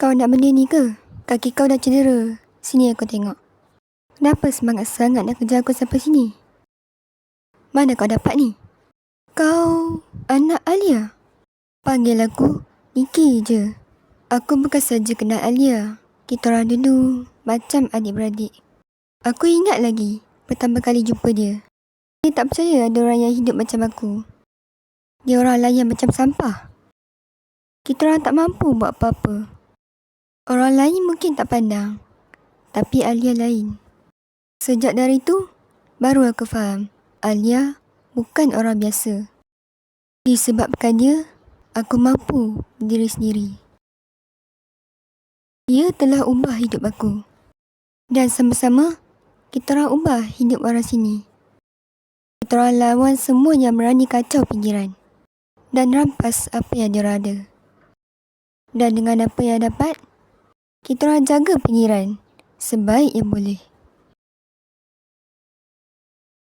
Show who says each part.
Speaker 1: Kau nak benda ni ke? Kaki kau dah cedera. Sini aku tengok. Kenapa semangat sangat nak kejar aku sampai sini? Mana kau dapat ni? Kau anak Alia? Panggil aku Niki je. Aku bukan saja kenal Alia. Kita orang dulu macam adik-beradik. Aku ingat lagi pertama kali jumpa dia. Dia tak percaya ada orang yang hidup macam aku. Dia orang layan macam sampah. Kita orang tak mampu buat apa-apa. Orang lain mungkin tak pandang, tapi Alia lain. Sejak dari itu, baru aku faham Alia bukan orang biasa. Disebabkan dia, aku mampu berdiri sendiri. Dia telah ubah hidup aku. Dan sama-sama, kita orang ubah hidup orang sini. Kita orang lawan semua yang berani kacau pinggiran dan rampas apa yang dia ada. Dan dengan apa yang dapat, kita orang jaga pinggiran sebaik yang boleh.